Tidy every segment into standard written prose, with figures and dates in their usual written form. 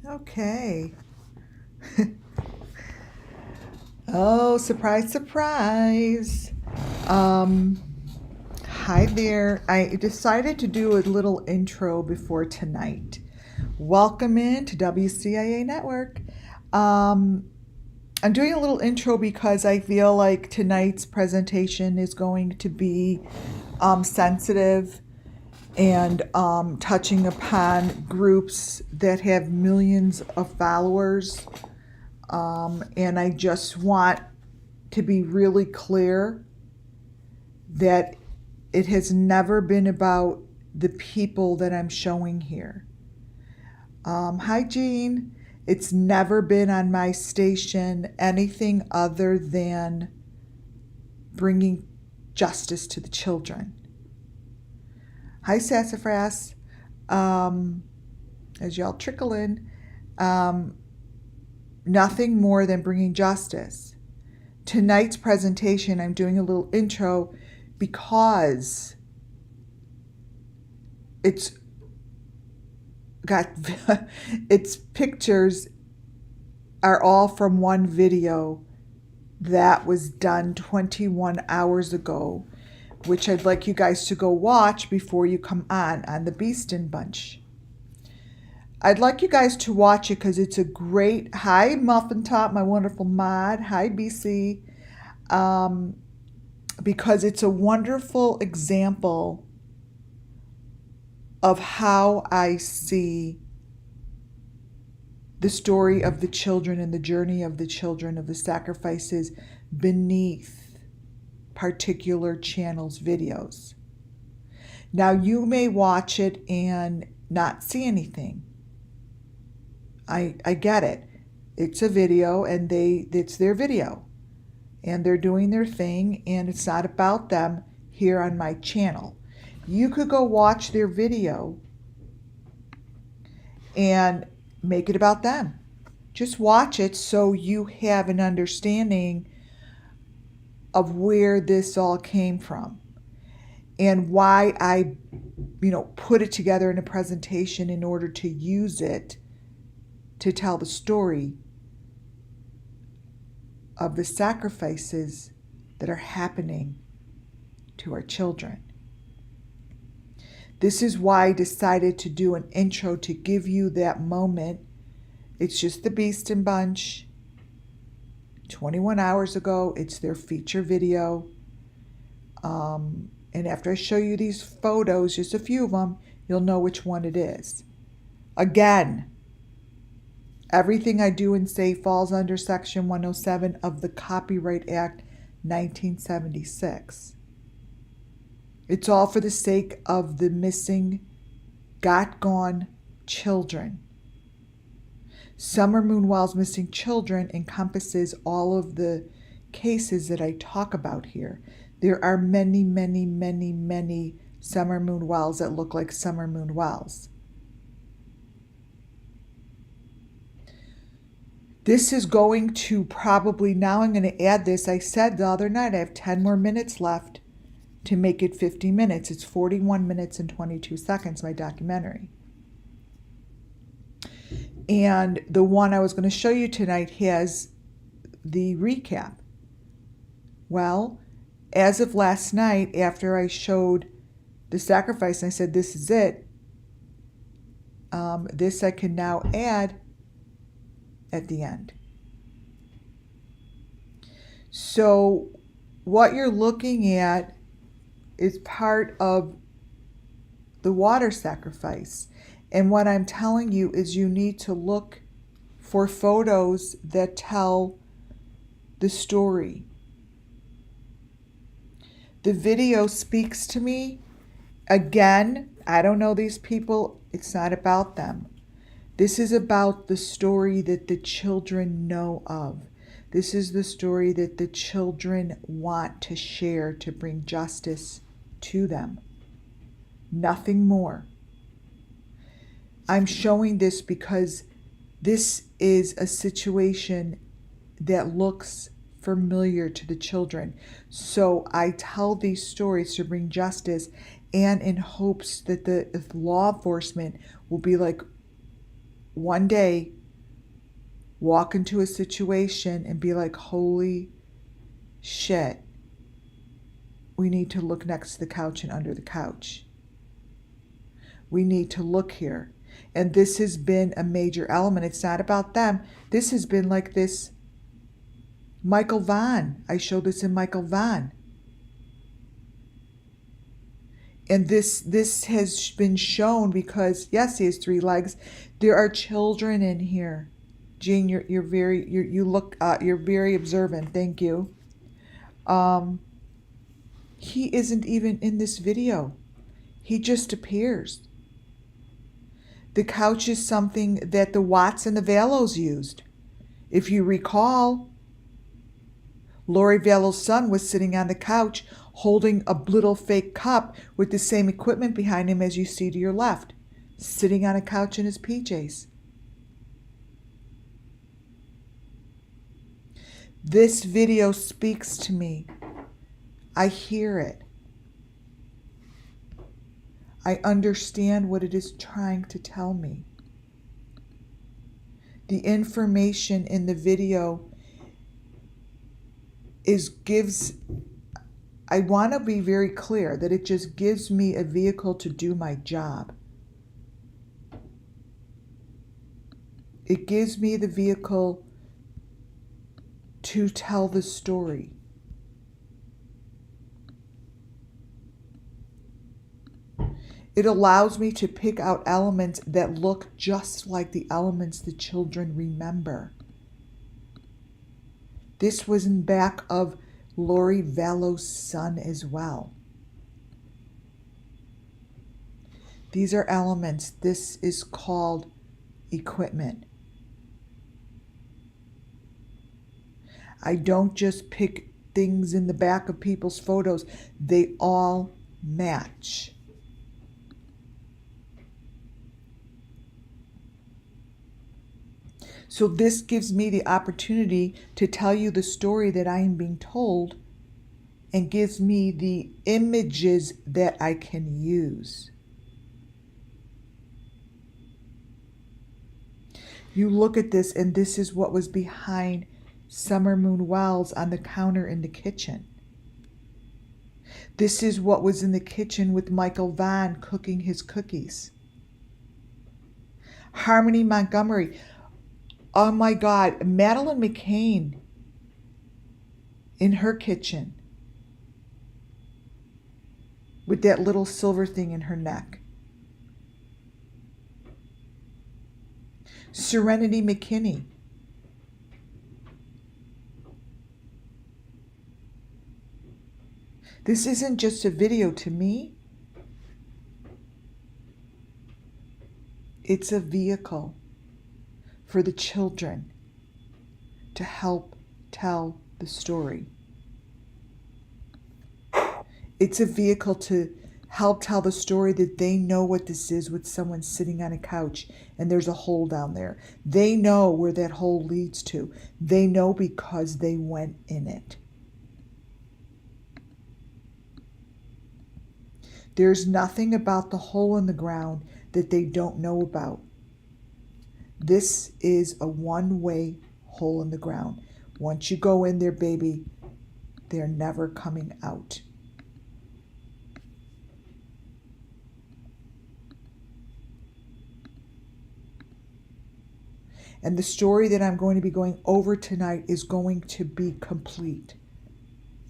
Okay. Oh, surprise, surprise. Um, Hi there. I decided to do a little intro before tonight. Welcome in to WCIA Network. Um, I'm doing a little intro because I feel like tonight's presentation is going to be sensitive and touching upon groups that have millions of followers. And I just want to be really clear that it has never been about the people that I'm showing here. Hi, Jean. It's never been on my station anything other than bringing justice to the children. Hi, Sassafras. As y'all trickle in, nothing more than bringing justice. Tonight's presentation, I'm doing a little intro because it's got its pictures are all from one video that was done 21 hours ago, which I'd like you guys to go watch before you come on the Beeston Bunch. I'd like you guys to watch it because it's a great, hi Muffin Top, my wonderful mod, hi BC, because it's a wonderful example of how I see the story of the children and the journey of the children, of the sacrifices beneath particular channels' videos. Now, you may watch it and not see anything. I get it. It's a video and it's their video. And they're doing their thing, and it's not about them here on my channel. You could go watch their video and make it about them. Just watch it so you have an understanding of where this all came from and why I, put it together in a presentation in order to use it to tell the story of the sacrifices that are happening to our children. This is why I decided to do an intro to give you that moment. It's just the Beeston Bunch. 21 hours ago, it's their feature video. And after I show you these photos, just a few of them, you'll know which one it is. Again, everything I do and say falls under Section 107 of the Copyright Act 1976. It's all for the sake of the missing, gone children. SUMMERWELLS Missing Children encompasses all of the cases that I talk about here. There are many, many, many, many SUMMERWELLS that look like SUMMERWELLS. This is going to probably, now I'm going to add this. I said the other night I have 10 more minutes left to make it 50 minutes. It's 41 minutes and 22 seconds, my documentary. And the one I was going to show you tonight has the recap. Well, as of last night, after I showed the sacrifice and I said, this is it, this I can now add at the end. So what you're looking at is part of the water sacrifice. And what I'm telling you is you need to look for photos that tell the story. The video speaks to me. Again, I don't know these people. It's not about them. This is about the story that the children know of. This is the story that the children want to share to bring justice to them. Nothing more. I'm showing this because this is a situation that looks familiar to the children. So I tell these stories to bring justice and in hopes that the law enforcement will be like, one day walk into a situation and be like, holy shit, we need to look next to the couch and under the couch. We need to look here. And this has been a major element. It's not about them. This has been like this. Michael Vaughan. I showed this in Michael Vaughan. And this has been shown because, yes, he has 3 legs. There are children in here. Jean, you're very observant. Thank you. He isn't even in this video. He just appears. The couch is something that the Watts and the Vallows used. If you recall, Lori Vallow's son was sitting on the couch holding a little fake cup with the same equipment behind him as you see to your left, sitting on a couch in his PJs. This video speaks to me. I hear it. I understand what it is trying to tell me. The information in the video I want to be very clear that it just gives me a vehicle to do my job. It gives me the vehicle to tell the story. It allows me to pick out elements that look just like the elements the children remember. This was in back of Lori Vallow's son as well. These are elements. This is called equipment. I don't just pick things in the back of people's photos. They all match. So this gives me the opportunity to tell you the story that I am being told and gives me the images that I can use. You look at this, and this is what was behind SUMMERWELLS on the counter in the kitchen. This is what was in the kitchen with Michael Vaughan cooking his cookies. Harmony Montgomery. Oh my God, Madeleine McCain in her kitchen with that little silver thing in her neck. Serenity McKinney. This isn't just a video to me. It's a vehicle for the children to help tell the story. It's a vehicle to help tell the story that they know what this is with someone sitting on a couch and there's a hole down there. They know where that hole leads to. They know because they went in it. There's nothing about the hole in the ground that they don't know about. This is a one-way hole in the ground. Once you go in there, baby, they're never coming out. And the story that I'm going to be going over tonight is going to be complete.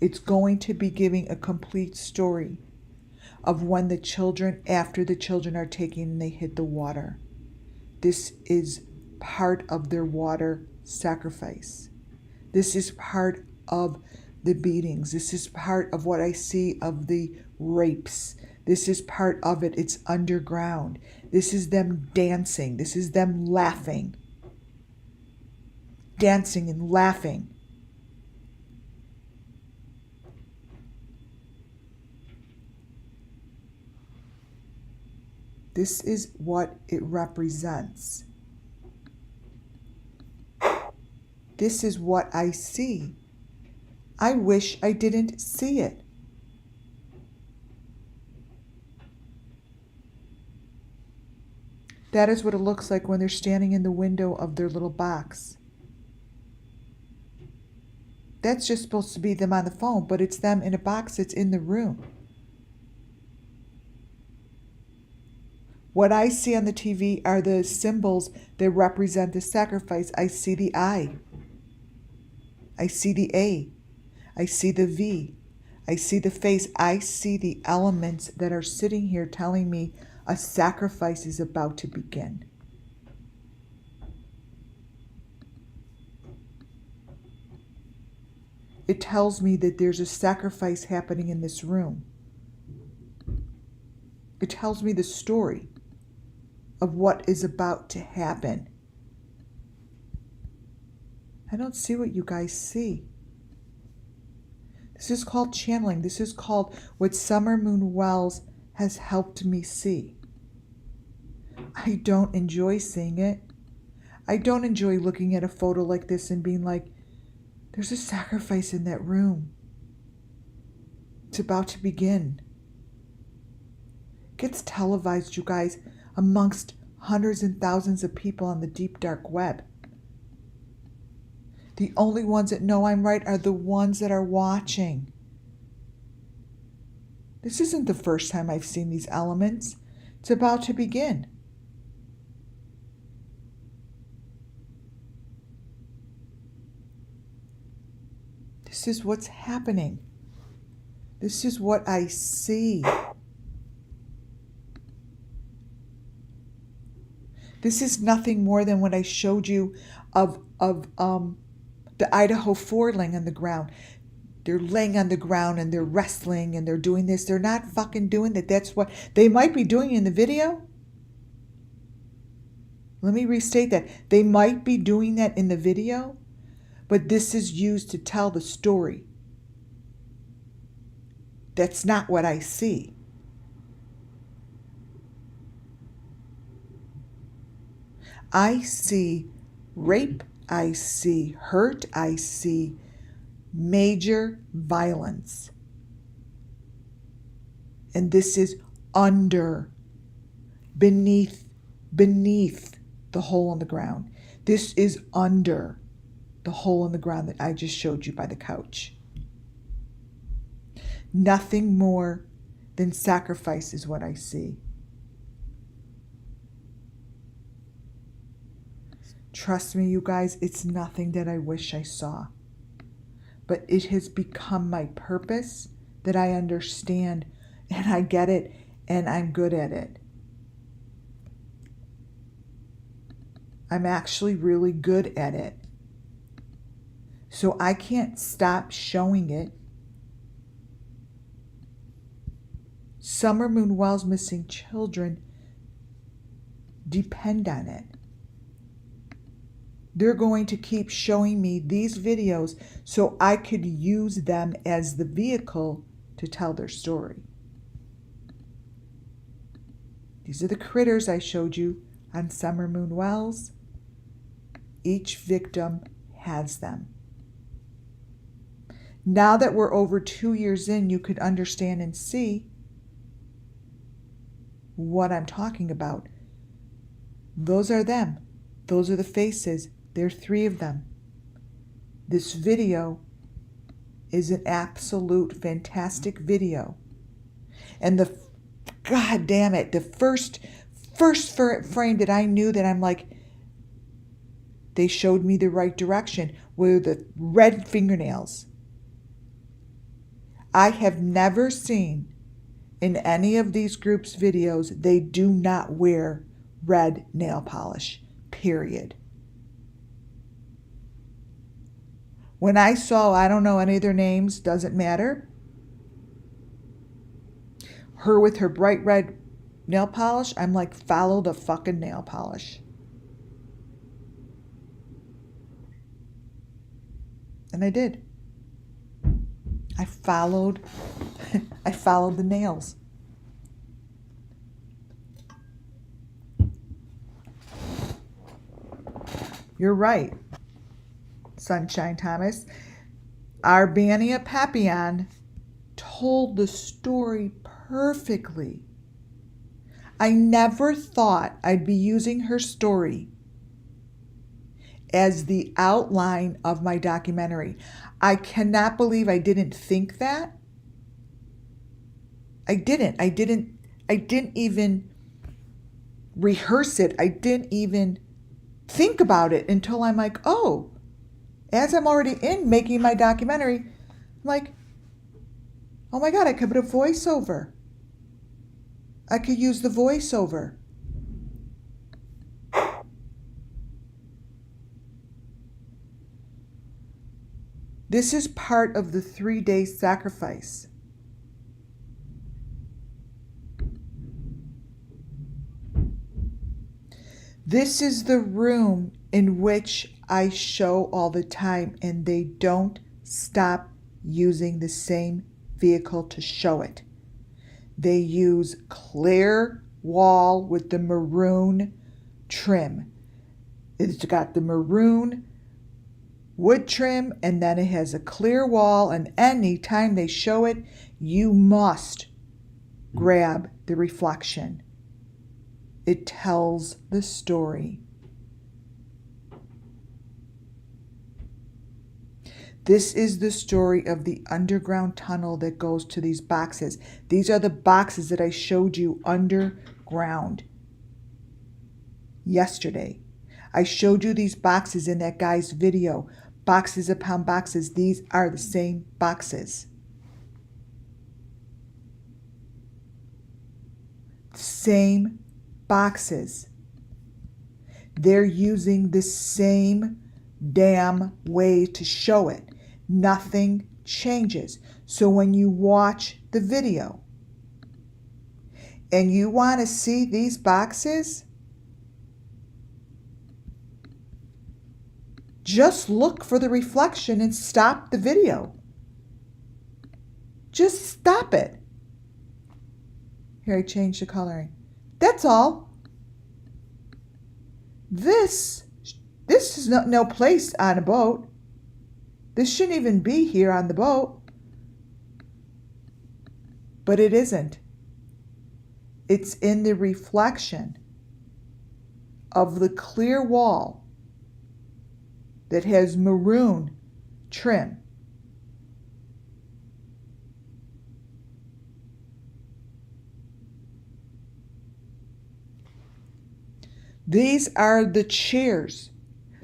It's going to be giving a complete story of when the children, after the children are taken and they hit the water. This is part of their water sacrifice. This is part of the beatings. This is part of what I see of the rapes. This is part of it. It's underground. This is them dancing. This is them laughing. Dancing and laughing. This is what it represents. This is what I see. I wish I didn't see it. That is what it looks like when they're standing in the window of their little box. That's just supposed to be them on the phone, but it's them in a box that's in the room. What I see on the TV are the symbols that represent the sacrifice. I see the I. I see the A. I see the V. I see the face. I see the elements that are sitting here telling me a sacrifice is about to begin. It tells me that there's a sacrifice happening in this room. It tells me the story of what is about to happen. I don't see what you guys see. This is called channeling. This is called what SUMMERWELLS has helped me see. I don't enjoy seeing it. I don't enjoy looking at a photo like this and being like, there's a sacrifice in that room. It's about to begin. It gets televised, you guys, amongst hundreds and thousands of people on the deep dark web. The only ones that know I'm right are the ones that are watching. This isn't the first time I've seen these elements. It's about to begin. This is what's happening. This is what I see. This is nothing more than what I showed you of the Idaho 4 laying on the ground. They're laying on the ground and they're wrestling and they're doing this. They're not fucking doing that. That's what they might be doing in the video. Let me restate that. They might be doing that in the video, but this is used to tell the story. That's not what I see. I see rape, I see hurt, I see major violence. And this is beneath the hole in the ground. This is under the hole in the ground that I just showed you by the couch. Nothing more than sacrifice is what I see. Trust me, you guys, it's nothing that I wish I saw. But it has become my purpose that I understand and I get it and I'm good at it. I'm actually really good at it. So I can't stop showing it. SUMMERWELLS missing children depend on it. They're going to keep showing me these videos so I could use them as the vehicle to tell their story. These are the critters I showed you on SUMMERWELLS. Each victim has them. Now that we're over 2 years in, you could understand and see what I'm talking about. Those are them. Those are the faces. There are 3 of them. This video is an absolute fantastic video. And God damn it, the first frame that I knew that I'm like, they showed me the right direction were the red fingernails. I have never seen in any of these groups' videos, they do not wear red nail polish, period. When I saw, I don't know any of their names, doesn't matter. Her with her bright red nail polish, I'm like, follow the fucking nail polish. And I did. I followed the nails. You're right, Sunshine Thomas. Arbania Papillon told the story perfectly. I never thought I'd be using her story as the outline of my documentary. I cannot believe I didn't think that. I didn't even rehearse it. I didn't even think about it until I'm like, oh, as I'm already in making my documentary, I'm like, oh my God, I could put a voiceover. I could use the voiceover. This is part of the 3-day sacrifice. This is the room in which I show all the time, and they don't stop using the same vehicle to show it. They use clear wall with the maroon trim. It's got the maroon wood trim, and then it has a clear wall, and any time they show it, you must grab the reflection. It tells the story. This is the story of the underground tunnel that goes to these boxes. These are the boxes that I showed you underground yesterday. I showed you these boxes in that guy's video. Boxes upon boxes. These are the same boxes. Same boxes. They're using the same damn way to show it. Nothing changes. So when you watch the video and you want to see these boxes, just look for the reflection and stop the video. Just stop it. Here, I changed the coloring. That's all. This is no place on a boat. This shouldn't even be here on the boat. But it isn't. It's in the reflection of the clear wall that has maroon trim. These are the chairs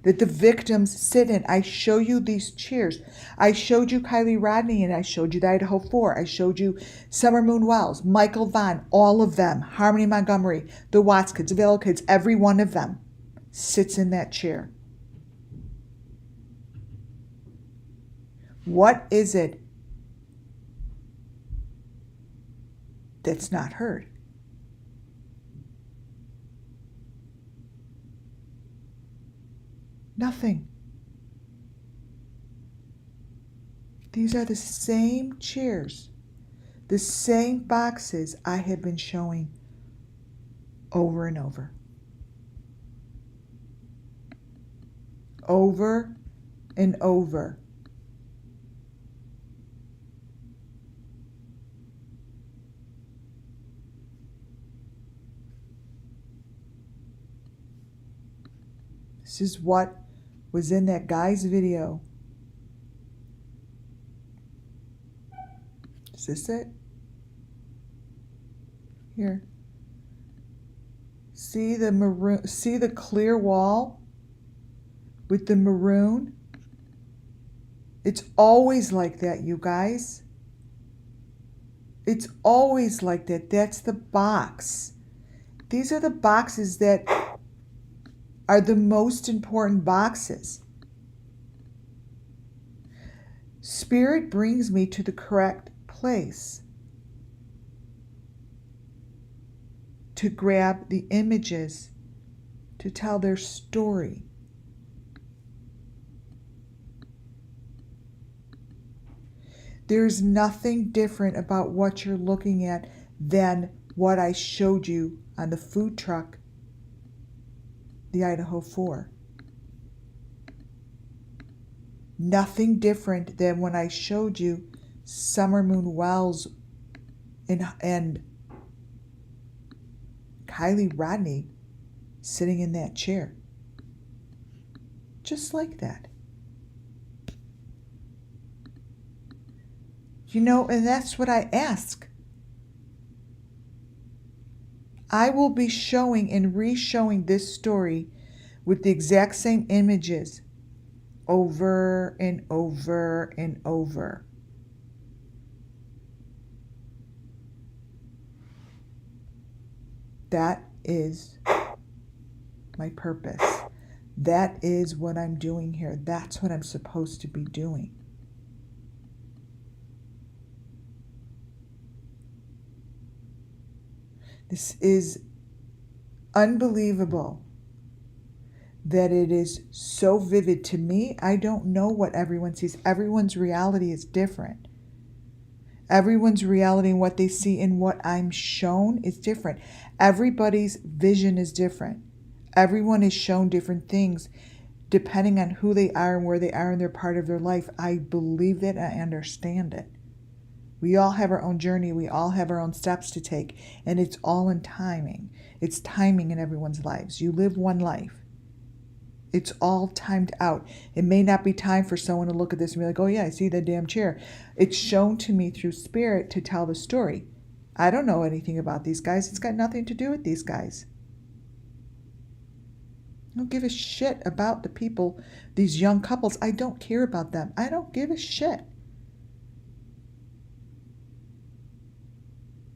that the victims sit in. I show you these chairs. I showed you Kylie Rodney, and I showed you the Idaho 4. I showed you SUMMERWELLS, Michael Vaughn, all of them, Harmony Montgomery, the Watts kids, the Velo kids, every one of them sits in that chair. What is it that's not heard? Nothing. These are the same chairs, the same boxes I have been showing over and over. Over and over. This is what was in that guy's video. Is this it? Here. See the maroon, see the clear wall with the maroon? It's always like that, you guys. It's always like that. That's the box. These are the boxes that are the most important boxes. Spirit brings me to the correct place to grab the images to tell their story. There's nothing different about what you're looking at than what I showed you on the food truck, the Idaho 4. Nothing different than when I showed you SUMMERWELLS and Kylie Rodney sitting in that chair. Just like that. You know, and that's what I ask. I will be showing and re-showing this story with the exact same images over and over and over. That is my purpose. That is what I'm doing here. That's what I'm supposed to be doing. This is unbelievable that it is so vivid to me. I don't know what everyone sees. Everyone's reality is different. Everyone's reality and what they see and what I'm shown is different. Everybody's vision is different. Everyone is shown different things depending on who they are and where they are in their part of their life. I believe it. I understand it. We all have our own journey. We all have our own steps to take. And it's all in timing. It's timing in everyone's lives. You live one life. It's all timed out. It may not be time for someone to look at this and be like, oh yeah, I see that damn chair. It's shown to me through spirit to tell the story. I don't know anything about these guys. It's got nothing to do with these guys. I don't give a shit about the people, these young couples. I don't care about them. I don't give a shit.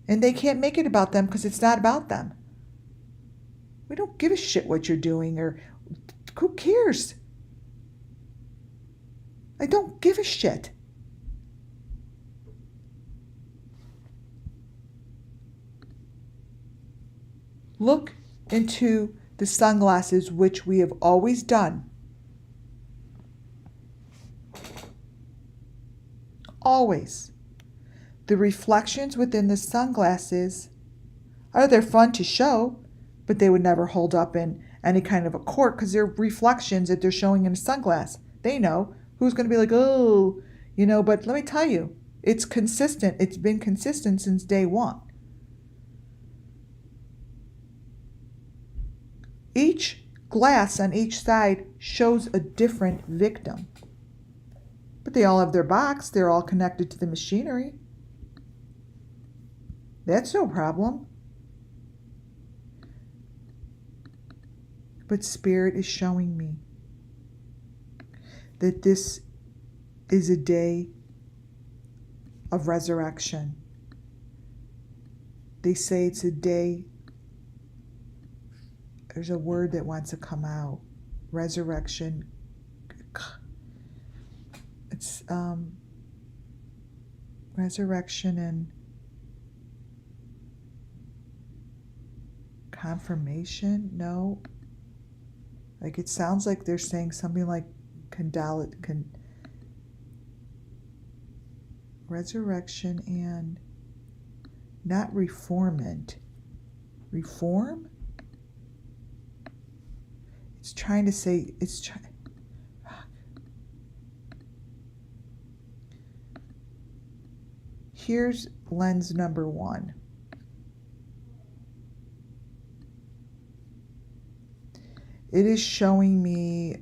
And they can't make it about them because it's not about them. We don't give a shit what you're doing, or who cares? I don't give a shit. Look into the sunglasses, which we have always done. Always. The reflections within the sunglasses they're fun to show, but they would never hold up in any kind of a court because they're reflections that they're showing in a sunglass. They know who's going to be like, oh, but let me tell you, it's consistent. It's been consistent since day one. Each glass on each side shows a different victim. But they all have their box. They're all connected to the machinery. That's no problem. But Spirit is showing me that this is a day of resurrection. They say it's a day, there's a word that wants to come out. Resurrection. It's resurrection and confirmation. No. Like it sounds like they're saying something like resurrection and not reformant. Reform? It's trying to say, here's lens number 1. It is showing me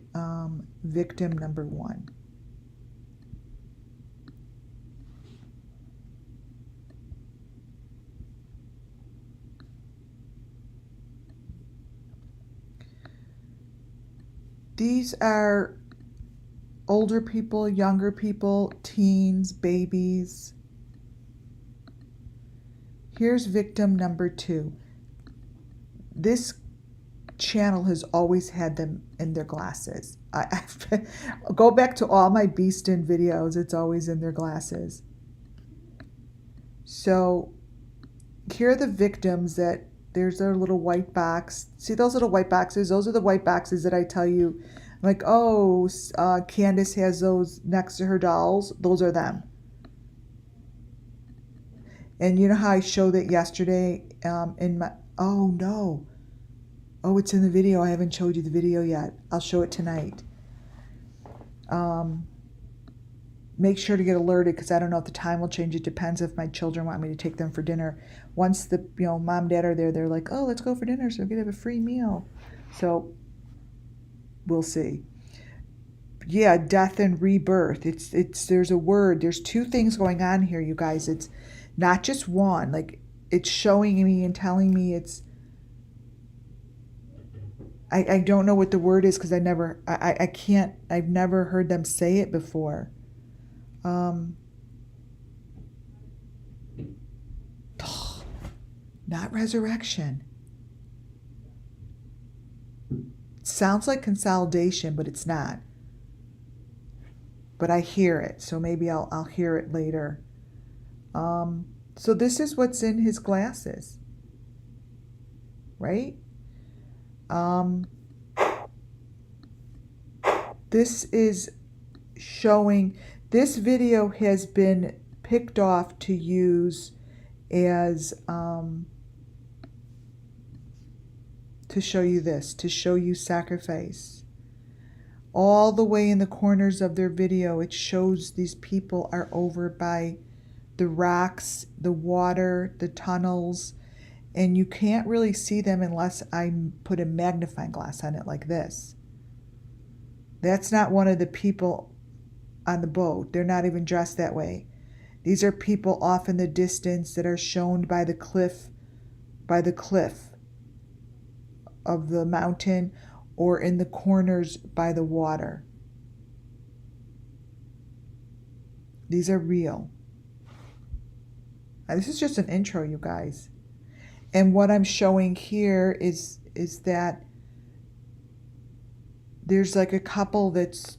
victim number 1. These are older people, younger people, teens, babies. Here's victim number 2. This channel has always had them in their glasses. I go back to all my Beastin videos. It's always in their glasses. So here are the victims that there's their little white box. See those little white boxes? Those are the white boxes that I tell you, like, oh, Candace has those next to her dolls. Those are them. And you know how I showed it yesterday in my, oh no. Oh, it's in the video. I haven't showed you the video yet. I'll show it tonight. Make sure to get alerted because I don't know if the time will change. It depends if my children want me to take them for dinner. Once the mom and dad are there, they're like, oh, let's go for dinner so we can have a free meal. So we'll see. yeah, death and rebirth. There's a word, there's two things going on here, you guys. It's not just one. Like, it's showing me and telling me it's, I don't know what the word is because I can't, I've never heard them say it before. Not resurrection. It sounds like consolidation, but it's not. But I hear it, so maybe I'll hear it later. So this is what's in his glasses, right? This is showing, this video has been picked off to use as, to show you this, to show you sacrifice. All the way in the corners of their video, it shows these people are over by the rocks, the water, the tunnels, and you can't really see them unless I put a magnifying glass on it like this. That's not one of the people on the boat. They're not even dressed that way. These are people off in the distance that are shown by the cliff of the mountain, or in the corners by the water. These are real. Now, this is just an intro, you guys. And what I'm showing here is that there's like a couple this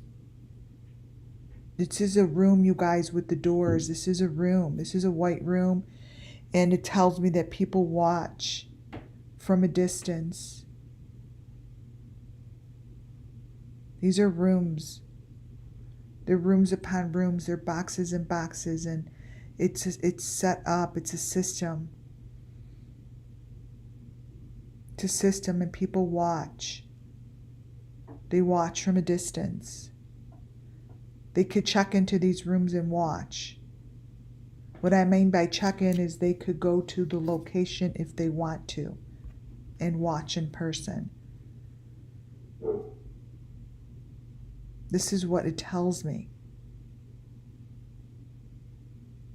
is a room, you guys, with the doors. This is a room. This is a white room. And it tells me that people watch from a distance. These are rooms. They're rooms upon rooms. They're boxes and boxes. And it's set up. It's a system. It's a system, and people watch. They watch from a distance. They could check into these rooms and watch. What I mean by check in is they could go to the location if they want to and watch in person. This is what it tells me.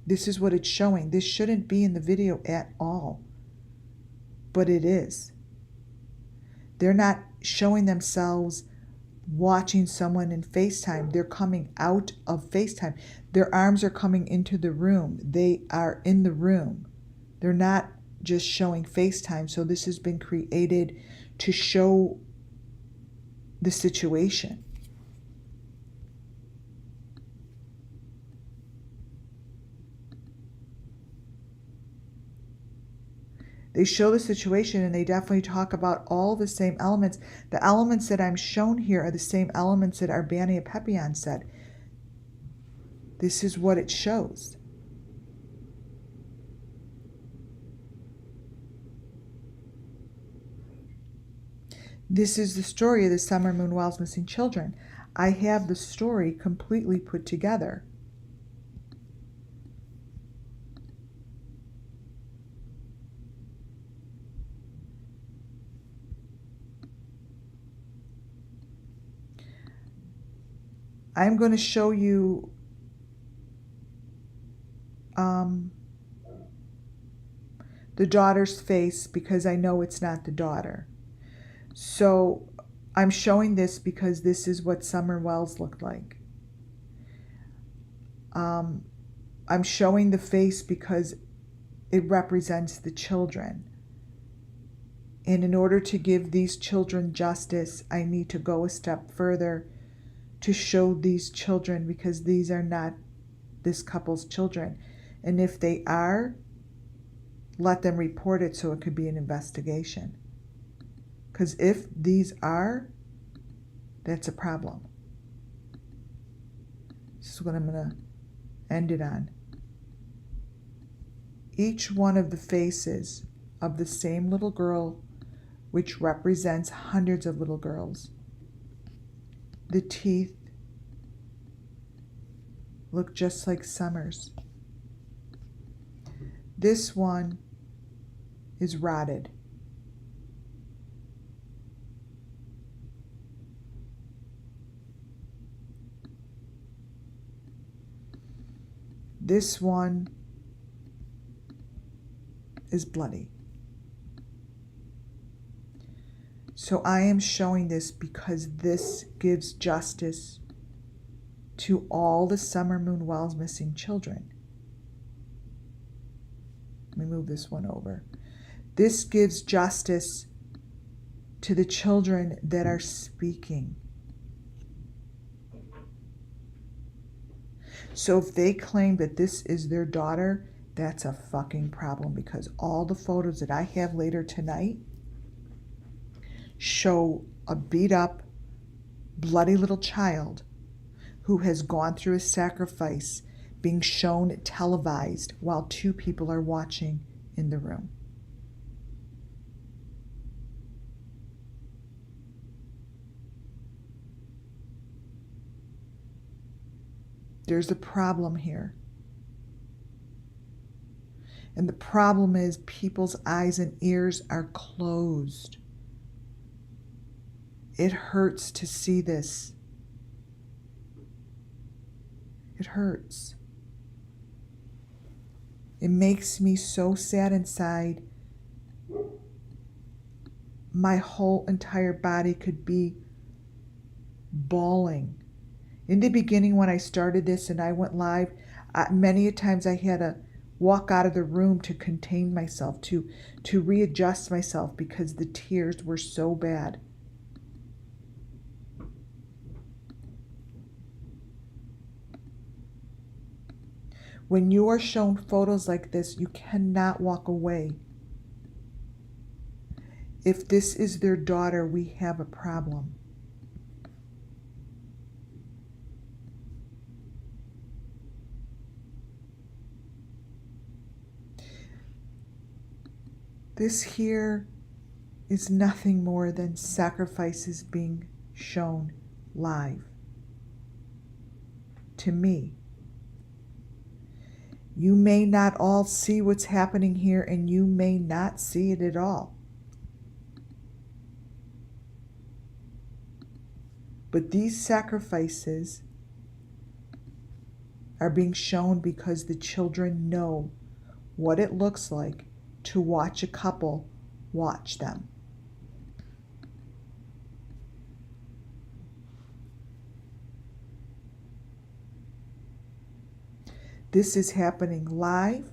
This is what it's showing. This shouldn't be in the video at all, but it is. They're not showing themselves watching someone in FaceTime. They're coming out of FaceTime. Their arms are coming into the room. They are in the room. They're not just showing FaceTime. So this has been created to show the situation. They show the situation, and they definitely talk about all the same elements. The elements that I'm shown here are the same elements that Arbania Pepian said. This is what it shows. This is the story of the SUMMERWELLS missing children. I have the story completely put together. I'm going to show you the daughter's face because I know it's not the daughter. So I'm showing this because this is what SUMMERWELLS looked like. I'm showing the face because it represents the children. And in order to give these children justice, I need to go a step further to show these children, because these are not this couple's children. And if they are, let them report it so it could be an investigation. Because if these are, that's a problem. This is what I'm going to end it on. Each one of the faces of the same little girl, which represents hundreds of little girls. The teeth look just like Summer's. This one is rotted. This one is bloody. So I am showing this because this gives justice to all the SUMMERWELLS missing children. Let me move this one over. This gives justice to the children that are speaking. So if they claim that this is their daughter, that's a fucking problem, because all the photos that I have later tonight show a beat up, bloody little child who has gone through a sacrifice being shown televised while two people are watching in the room. There's a problem here. And the problem is people's eyes and ears are closed. It hurts to see this. It hurts. It makes me so sad inside. My whole entire body could be bawling. In the beginning, when I started this and I went live, many a times I had to walk out of the room to contain myself, to readjust myself, because the tears were so bad. When you are shown photos like this, you cannot walk away. If this is their daughter, we have a problem. This here is nothing more than sacrifices being shown live. To me. You may not all see what's happening here, and you may not see it at all. But these sacrifices are being shown because the children know what it looks like to watch a couple watch them. This is happening live.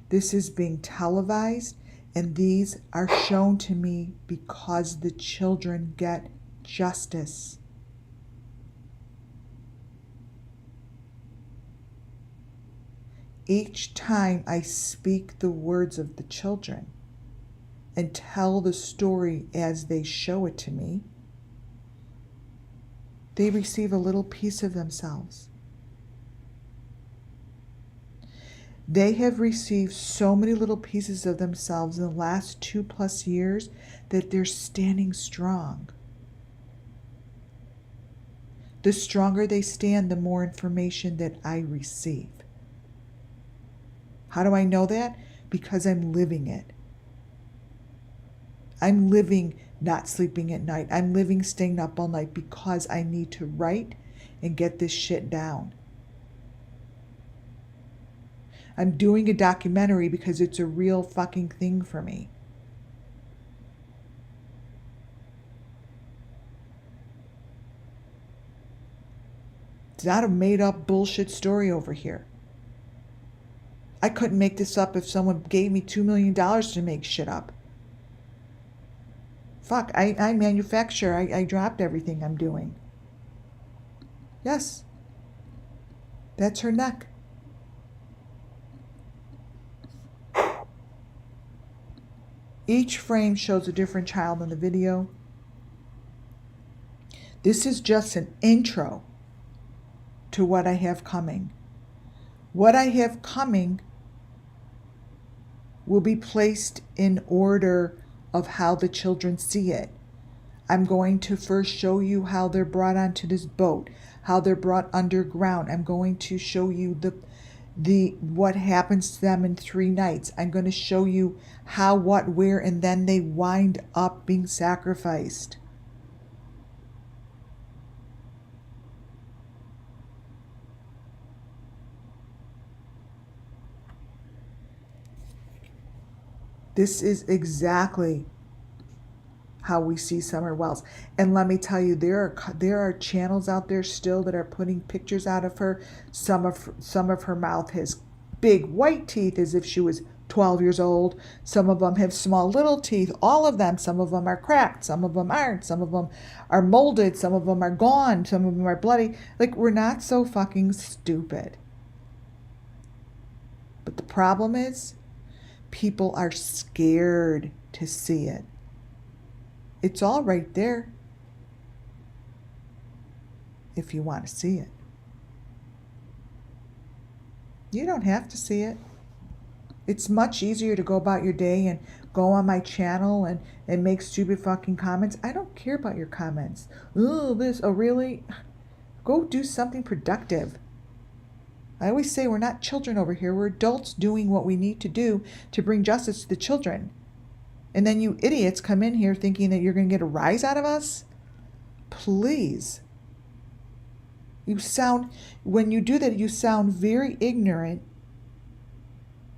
This is being televised, and these are shown to me because the children get justice. Each time I speak the words of the children and tell the story as they show it to me, they receive a little piece of themselves. They have received so many little pieces of themselves in the last 2+ years that they're standing strong. The stronger they stand, the more information that I receive. How do I know that? Because I'm living it. I'm living not sleeping at night. I'm living staying up all night because I need to write and get this shit down. I'm doing a documentary because it's a real fucking thing for me. It's not a made-up bullshit story over here. I couldn't make this up if someone gave me $2 million to make shit up. Fuck, I manufacture. I dropped everything I'm doing. Yes. That's her neck. Each frame shows a different child in the video. This is just an intro to what I have coming. What I have coming will be placed in order of how the children see it. I'm going to first show you how they're brought onto this boat, how they're brought underground. I'm going to show you the what happens to them in 3 nights. I'm going to show you how, what, where, and then they wind up being sacrificed. This is exactly how we see Summer Wells. And let me tell you, there are channels out there still that are putting pictures out of her. Some of her mouth has big white teeth as if she was 12 years old. Some of them have small little teeth. All of them. Some of them are cracked. Some of them aren't. Some of them are molded. Some of them are gone. Some of them are bloody. Like, we're not so fucking stupid. But the problem is, people are scared to see it. It's all right there if you want to see it. You don't have to see it. It's much easier to go about your day and go on my channel and make stupid fucking comments. I don't care about your comments. Oh, this, oh, really? Go do something productive. I always say we're not children over here. We're adults doing what we need to do to bring justice to the children. And then you idiots come in here thinking that you're going to get a rise out of us? Please. When you do that, you sound very ignorant.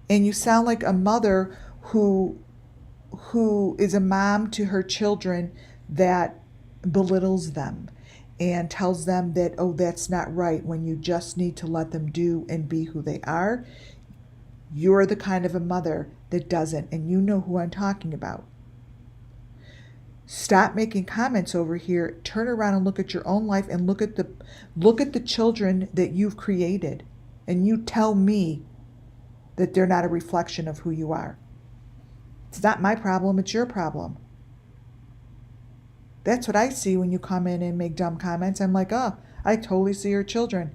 And you sound like a mother who is a mom to her children that belittles them and tells them that, oh, that's not right, when you just need to let them do and be who they are. You're the kind of a mother that doesn't, and you know who I'm talking about. Stop making comments over here. Turn around and look at your own life and look at the children that you've created, and you tell me that they're not a reflection of who you are. It's not my problem, it's your problem. That's what I see when you come in and make dumb comments. I'm like, oh, I totally see your children.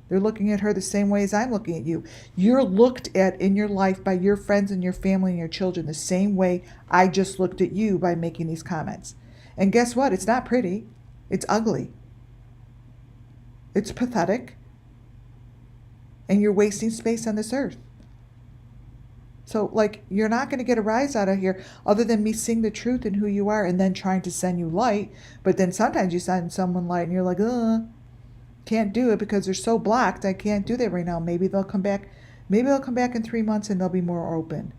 They're looking at her the same way as I'm looking at you. You're looked at in your life by your friends and your family and your children the same way I just looked at you by making these comments. And guess what? It's not pretty. It's ugly. It's pathetic. And you're wasting space on this earth. So, like, you're not going to get a rise out of here other than me seeing the truth in who you are and then trying to send you light. But then sometimes you send someone light and you're like, can't do it because they're so blocked. I can't do that right now. Maybe they'll come back. Maybe they'll come back in 3 months and they'll be more open.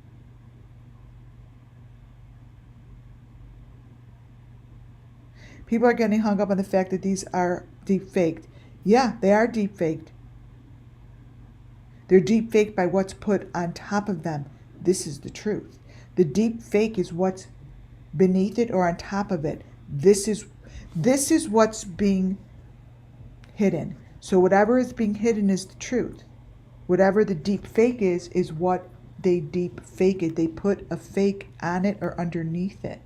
People are getting hung up on the fact that these are deep faked. Yeah, they are deep faked. They're deep faked by what's put on top of them. This is the truth. The deep fake is what's beneath it or on top of it. This is what's being hidden. So whatever is being hidden is the truth. Whatever the deep fake is what they deep fake it. They put a fake on it or underneath it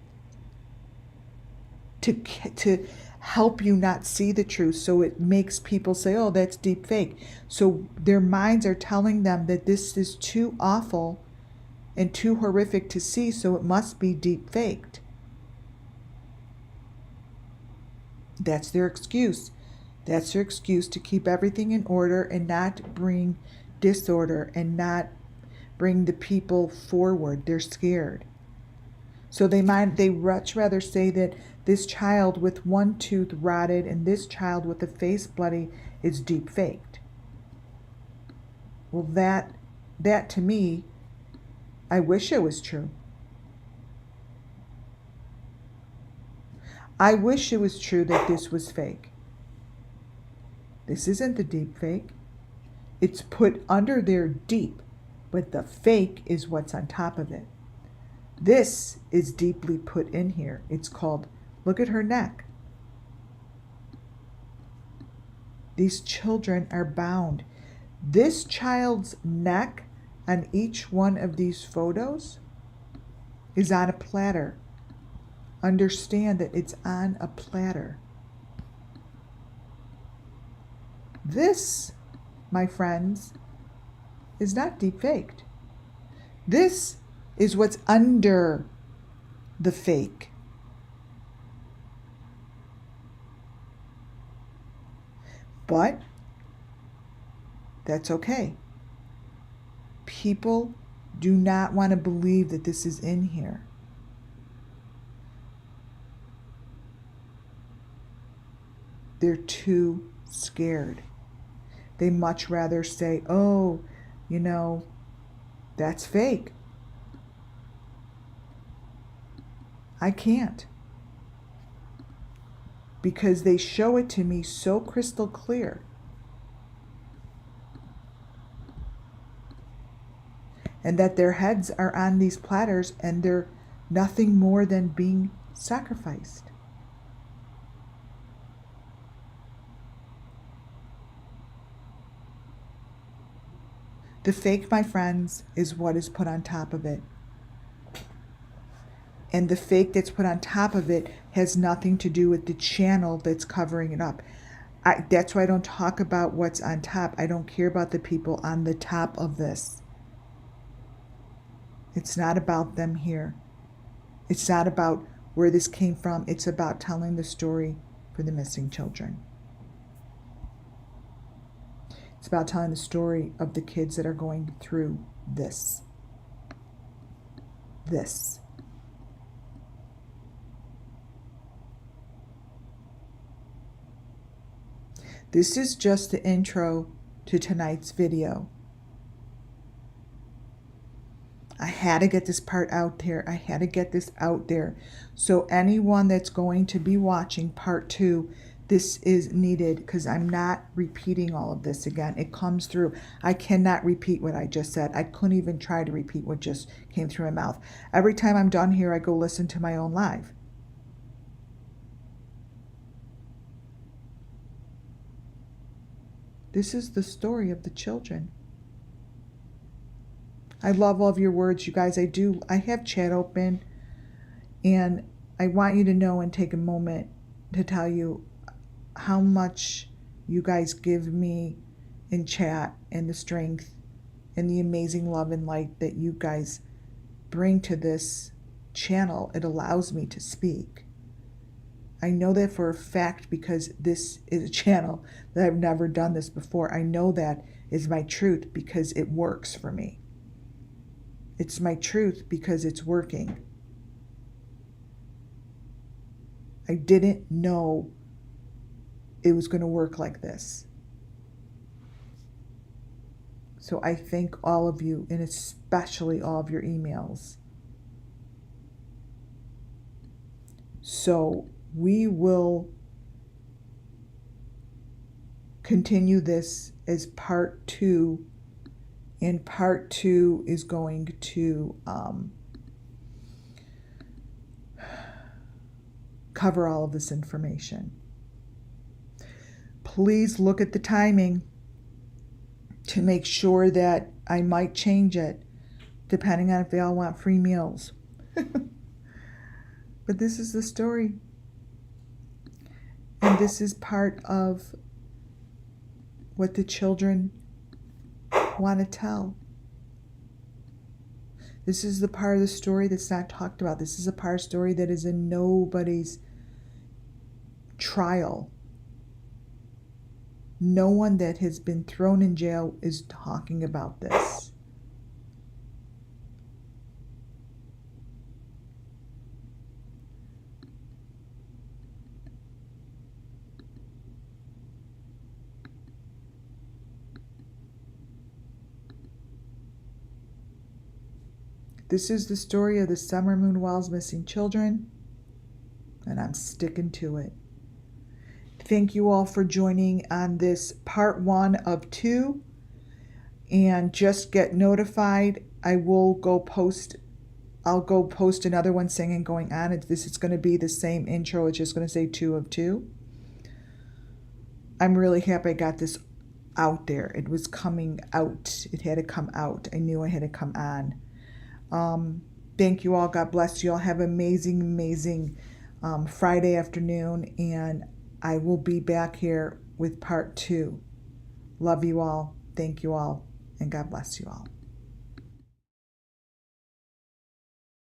to help you not see the truth. So it makes people say, oh, that's deep fake. So their minds are telling them that this is too awful and too horrific to see, so it must be deep faked. That's their excuse. That's their excuse to keep everything in order and not bring disorder and not bring the people forward. They're scared. So they much rather say that this child with one tooth rotted and this child with the face bloody is deep faked. Well, that to me, I wish it was true. I wish it was true that this was fake. This isn't the deep fake. It's put under there deep, but the fake is what's on top of it. This is deeply put in here. It's called, look at her neck. These children are bound. This child's neck on each one of these photos is on a platter. Understand that it's on a platter. This, my friends, is not deep faked. This is what's under the fake. But that's okay. People do not want to believe that this is in here. They're too scared. They much rather say, oh, that's fake. I can't. Because they show it to me so crystal clear. And that their heads are on these platters and they're nothing more than being sacrificed. The fake, my friends, is what is put on top of it. And the fake that's put on top of it has nothing to do with the channel that's covering it up. That's why I don't talk about what's on top. I don't care about the people on the top of this. It's not about them here. It's not about where this came from. It's about telling the story for the missing children. It's about telling the story of the kids that are going through this. This. This is just the intro to tonight's video. I had to get this part out there. I had to get this out there. So anyone that's going to be watching part 2, this is needed because I'm not repeating all of this again. It comes through. I cannot repeat what I just said. I couldn't even try to repeat what just came through my mouth. Every time I'm done here, I go listen to my own live. This is the story of the children. I love all of your words, you guys. I do. I have chat open, and I want you to know and take a moment to tell you how much you guys give me in chat and the strength and the amazing love and light that you guys bring to this channel. It allows me to speak. I know that for a fact because this is a channel that I've never done this before. I know that is my truth because it works for me. It's my truth because it's working. I didn't know it was going to work like this. So I thank all of you, and especially all of your emails. So we will continue this as part 2. And part 2 is going to cover all of this information. Please look at the timing to make sure that I might change it, depending on if they all want free meals. But this is the story. And this is part of what the children want to tell. This is the part of the story that's not talked about. This is a part of the story that is in nobody's trial. No one that has been thrown in jail is talking about this. This is the story of the SUMMERWELLS missing children, and I'm sticking to it. Thank you all for joining on this part 1 of 2, and just get notified. I'll go post another one singing going on. This is going to be the same intro. It's just going to say 2 of 2. I'm really happy I got this out there. It was coming out. It had to come out. I knew I had to come on. Thank you all. God bless you all. Have an amazing Friday afternoon, and I will be back here with part 2. Love you all. Thank you all, and God bless you all.